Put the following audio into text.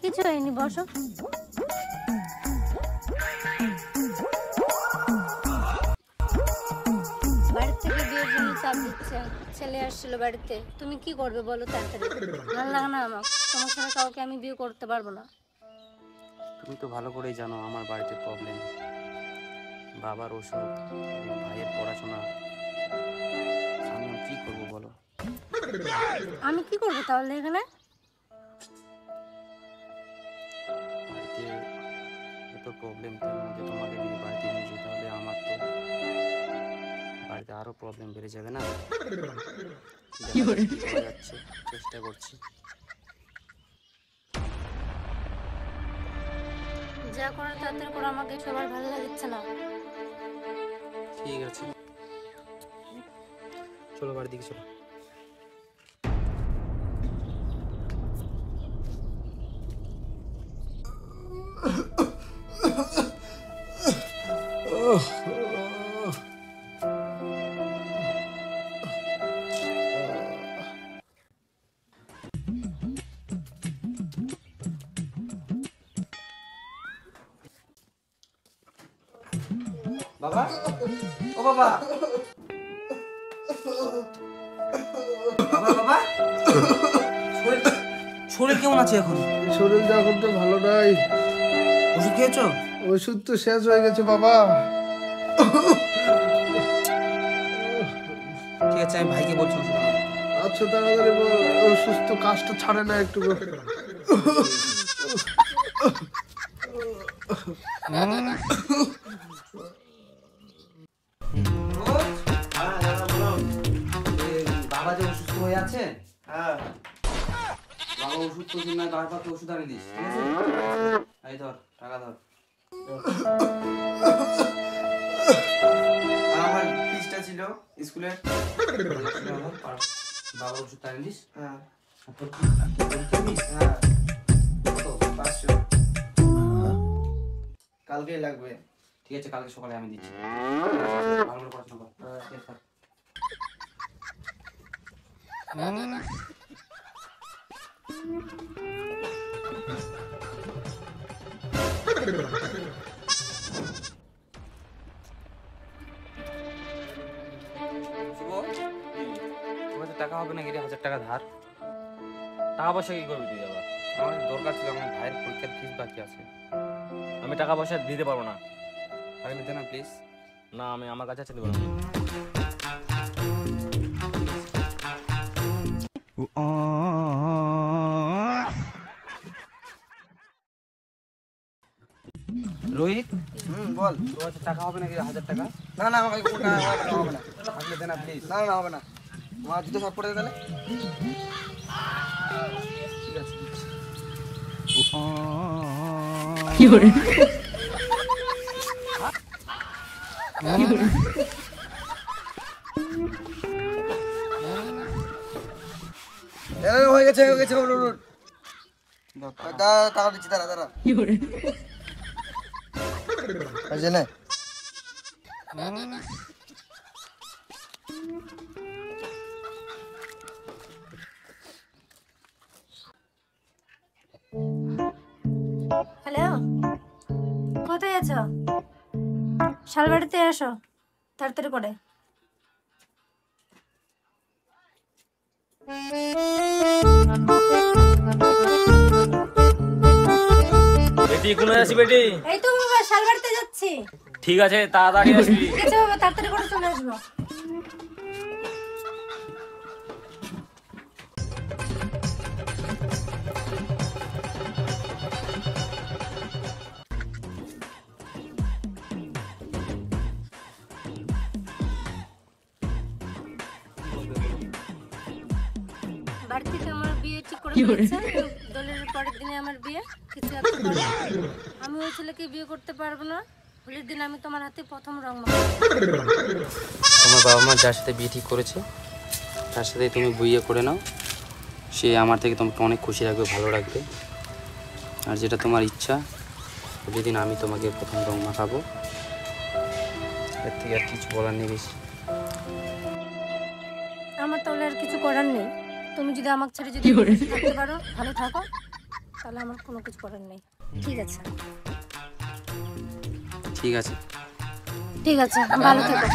কিছু হয়নি, বসো। বাড়ি থেকে বিয়ের জন্য চাপ দিচ্ছে, ছেলে আসছিল বাড়িতে। তুমি কি করবে বলো তাড়াতাড়ি। ভালো লাগে না আমার, তোমার ছাড়া কাউকে আমি বিয়ে করতে পারবো না। তুমি তো ভালো করেই জানো আমার বাড়িতে প্রবলেম, বাবার ওষুধ, ভাইয়ের পড়াশোনা। আমি কি করবো বলো? আমি কি করবো তাহলে এখানে? বাড়িতে এত প্রবলেম, তার মধ্যে তোমাকে যদি বাড়িতে নিয়ে যেতে হবে, আমার তো বাড়িতে আরো প্রবলেম বেড়ে যাবে না? কি করা যাচ্ছে, চেষ্টা করছি। যা করার তাড়াতাড়ি করো, আমাকে সবার ভালো লাগছে না। ঠিক আছে, চলো বাড়ির দিকে চলো। বাবা, ও বাবা, বাবা, বাবা, শরীর কেমন আছে এখন? শরীরটা এখন তো ভালো নাই। ওষুধ খেয়েছো? ওষুধ তো শেষ হয়ে গেছে বাবা। ঠিক আছে, আমি ভাইকে বলছি ওষুধ আনতে। আচ্ছা তাড়াতাড়ি বল, অসুস্থ কাজটা ছাড়ে না একটু। বাবা যে অসুস্থ হয়ে আছে, বাবা ওষুধ তো না, বারবার তো ওষুধ আনি দিস, ঠিক আছে? এই ধর টাকা ধর। আমার ফিসটা ছিল স্কুলের, বাবার ওষুধ আনি দিস। হ্যাঁ, কালকেই লাগবে। ঠিক আছে, কালকে সকালে আমি দিচ্ছি। ভালো করে পড়াশোনা কর। তোমার তো টাকা হবে না, 1000 টাকা ধার। টাকা পয়সা কি করবি তুই আবার? আমার দরকার ছিল, আমার ভাইয়ের পরীক্ষার ফিস বাকি আছে। আমি টাকা পয়সা দিতে পারবো না। তাহলে দে না প্লিজ। না, আমি আমার কাছে আছে, দেবো না। রোহিত, বল। তোমার কাছে টাকা হবে নাকি 1000 টাকা? না না আমাকে কোনো টাকা হবে না। থাকলে দে না প্লিজ। না না হবে না। আমার জুতো সব পড়ে তাহলে। ঠিক আছে, দিচ্ছি। কি করে? হয়ে গেছে হয়ে গেছে। টাকা দিচ্ছি, দাঁড়া দাঁড়া। কি করে? নে। হ্যালো, কোথায় আছো? শালবাড়িতে এসো তাড়াতাড়ি করে। বেটি, কোথায় আছি বেটি? এই তো বাবা, শালবাড়িতে যাচ্ছি। ঠিক আছে, তাড়াতাড়ি আসবি। ঠিক আছে বাবা, তাড়াতাড়ি করে চলে আসবো। বাড়ি থেকে আমার বিয়ে ঠিক করে ফেলেছে। দলের পরের দিনে আমার বিয়ে। কিছু একটা করো। আমি ওই ছেলেকে বিয়ে করতে পারবো না। হোলির দিন আমি তোমার হাতে প্রথম রং মাখাবো। তোমার বাবা মা যার সাথে বিয়ে ঠিক করেছে, তার সাথে তুমি বিয়ে করে নাও। সে আমার থেকে তোমাকে অনেক খুশি রাখবে, ভালো রাখবে। আর যেটা তোমার ইচ্ছা, হোলির দিন আমি তোমাকে প্রথম রং মাখাবো। এর থেকে আর কিছু বলার নেই বেশি। আমার তাহলে আর কিছু করার নেই। তুমি যদি আমাকে ছেড়ে যদি বসে থাকতে পারো, ভালো থাকো। তাহলে আমার কোনো কিছু করার নেই। ঠিক আছে ঠিক আছে। ঠিক আছে, ভালো থেকো।